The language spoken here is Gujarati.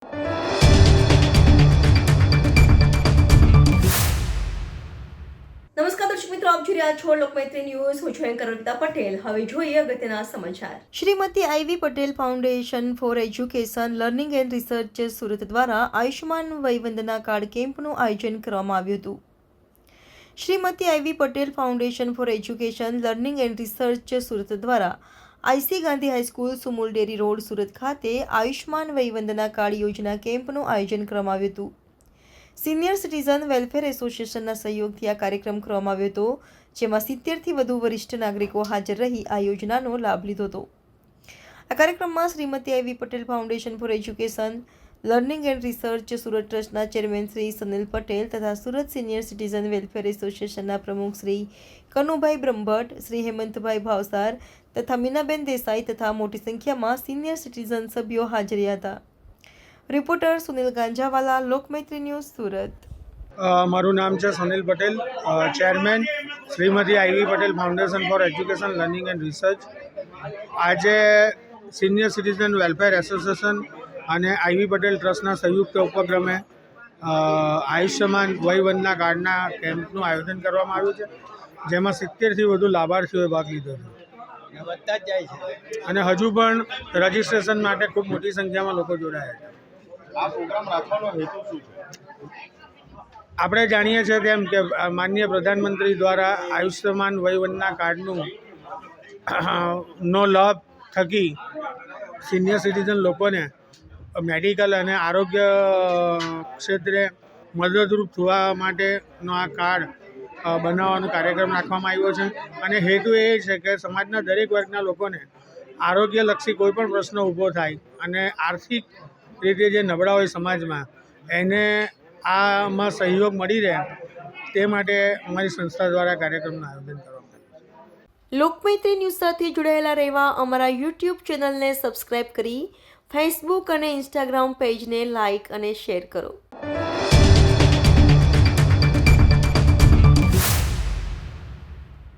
નમસ્કાર દર્શક મિત્રો, આપ જોઈ રહ્યા છો લોકમૈત્રી ન્યૂઝ. હું છું એન્કર અર્પિતા પટેલ. હવે જોઈએ અગત્યના સમાચાર. Shrimati I V Patel foundation for education learning and research Surat દ્વારા આયુષ્માન વયવંદના કાર્ડ કેમ્પનું આયોજન કરવામાં આવ્યું હતું. Shrimati I V Patel foundation for education learning and research Surat દ્વારા I C Gandhi high school Sumul dairy road Surat ખાતે આયુષ્માન વયવંદના કાર્ડ યોજના કેમ્પનું આયોજન કરવામાં આવ્યું હતું. સિનિયર સિટીઝન વેલફેર એસોસિએશનના સહયોગથી આ કાર્યક્રમ કરવામાં આવ્યો હતો, જેમાં 70થી વધુ વરિષ્ઠ નાગરિકો હાજર રહી આ યોજનાનો લાભ લીધો હતો. આ કાર્યક્રમમાં Shrimati I V Patel foundation for education learning and research Surat ટ્રસ્ટના ચેરમેન શ્રી સનિલ પટેલ તથા સુરત સિનિયર સિટીઝન વેલફેર એસોસિએશનના પ્રમુખ શ્રી કનુભાઈ બ્રહ્મભટ્ટ, શ્રી હેમંતભાઈ ભાવસાર તથા મીનાબેન દેસાઈ તથા મોટી સંખ્યામાં સિનિયર સિટીઝન સભ્યો હાજર હતા. Reporter Sunil Ganjawala, Lokmaitri news, Surat. મારું નામ છે Sanil Patel, chairman Shrimati I V Patel foundation for education learning and research. આજે સિનિયર સિટીઝન વેલફેર એસોસિએશન અને આઈવી પટેલ ટ્રસ્ટના સંયુક્ત ઉપક્રમે આયુષ્યમાન વયવંદના કાર્ડના કેમ્પનું આયોજન કરવામાં આવ્યું છે, જેમાં 70થી વધુ લાભાર્થીઓએ ભાગ લીધો છે અને હજુ પણ રજિસ્ટ્રેશન માટે ખૂબ મોટી સંખ્યામાં લોકો જોડાયા છે. આ પ્રોગ્રામ રાખવાનો હેતુ શું છે? આપણે જાણીએ છીએ તેમ કે માનનીય પ્રધાનમંત્રી દ્વારા આયુષ્યમાન વયવંદના કાર્ડનું નો લાભ થકી સિનિયર સિટીઝન લોકોને મેડિકલ અને આરોગ્ય ક્ષેત્રે મદદરૂપ થવા માટેનો આ કાર્ડ બનાવવાનો કાર્યક્રમ રાખવામાં આવ્યો છે અને હેતુ એ છે કે સમાજના દરેક વર્ગના લોકોને આરોગ્યલક્ષી કોઈ પણ પ્રશ્ન ઊભો થાય અને આર્થિક રીતે જે નબળા હોય સમાજમાં એને આમાં સહયોગ મળી રહે તે માટે અમારી સંસ્થા દ્વારા કાર્યક્રમનું આયોજન કરવામાં આવ્યું છે. લોકમૈત્રી ન્યૂઝ સાથે જોડાયેલા રહેવા અમારા યુટ્યુબ ચેનલને સબસ્ક્રાઇબ કરી ફેસબુક અને ઇન્સ્ટાગ્રામ પેજને લાઇક અને શેર કરો.